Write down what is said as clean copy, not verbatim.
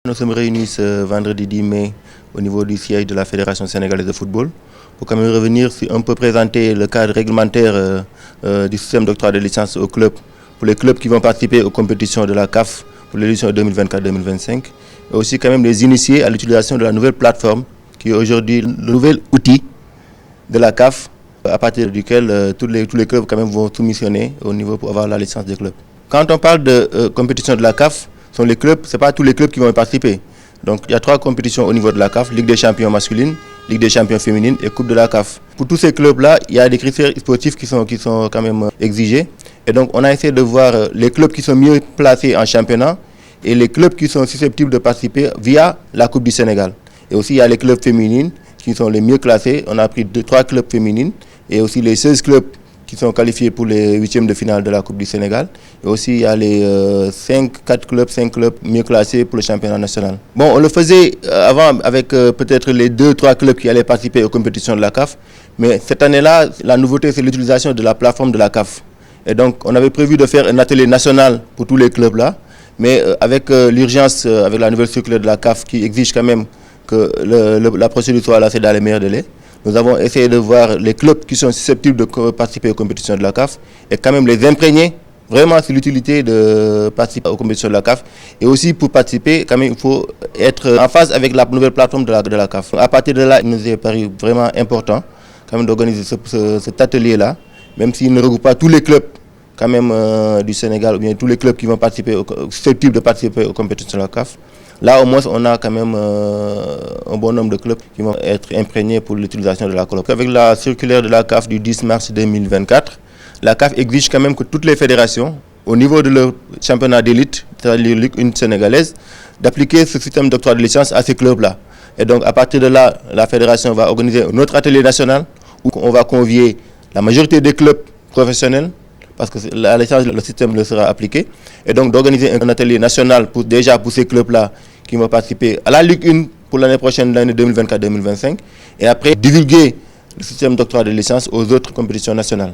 Nous sommes réunis ce vendredi 10 mai au niveau du siège de la Fédération sénégalaise de football pour quand même revenir sur un peu présenter le cadre réglementaire du système d'octroi de licence aux clubs, pour les clubs qui vont participer aux compétitions de la CAF pour l'édition 2024-2025 et aussi quand même les initier à l'utilisation de la nouvelle plateforme qui est aujourd'hui le nouvel outil de la CAF à partir duquel tous les clubs quand même vont soumissionner au niveau pour avoir la licence des clubs. Quand on parle de compétition de la CAF, ce n'est pas tous les clubs qui vont y participer. Donc il y a 3 compétitions au niveau de la CAF, Ligue des champions masculine, Ligue des champions féminine et Coupe de la CAF. Pour tous ces clubs-là, il y a des critères sportifs qui sont quand même exigés. Et donc on a essayé de voir les clubs qui sont mieux placés en championnat et les clubs qui sont susceptibles de participer via la Coupe du Sénégal. Et aussi il y a les clubs féminines qui sont les mieux classés. On a pris 3 clubs féminines et aussi les 16 clubs qui sont qualifiés pour les 8e de finale de la Coupe du Sénégal. Et aussi, il y a les 5 clubs mieux classés pour le championnat national. Bon, on le faisait avant avec peut-être les 2-3 clubs qui allaient participer aux compétitions de la CAF. Mais cette année-là, la nouveauté, c'est l'utilisation de la plateforme de la CAF. Et donc, on avait prévu de faire un atelier national pour tous les clubs-là. Mais avec l'urgence, avec la nouvelle circulaire de la CAF qui exige quand même que la procédure soit lancée dans les meilleurs délais, nous avons essayé de voir les clubs qui sont susceptibles de participer aux compétitions de la CAF et quand même les imprégner vraiment sur l'utilité de participer aux compétitions de la CAF. Et aussi pour participer, quand même, il faut être en phase avec la nouvelle plateforme de la CAF. À partir de là, il nous est paru vraiment important quand même d'organiser cet atelier-là, même s'il ne regroupe pas tous les clubs quand même du Sénégal ou bien tous les clubs qui vont participer, susceptibles de participer aux compétitions de la CAF. Là, au moins, on a quand même un bon nombre de clubs qui vont être imprégnés pour l'utilisation de la coloc. Avec la circulaire de la CAF du 10 mars 2024, la CAF exige quand même que toutes les fédérations, au niveau de leur championnat d'élite, c'est-à-dire Ligue 1 sénégalaise, d'appliquer ce système d'octroi de licence à ces clubs-là. Et donc, à partir de là, la fédération va organiser un autre atelier national où on va convier la majorité des clubs professionnels, parce que la licence, le système le sera appliqué, et donc d'organiser un atelier national pour ces clubs-là qui vont participer à la Ligue 1 pour l'année prochaine, l'année 2024-2025, et après divulguer le système d'octroi de licence aux autres compétitions nationales.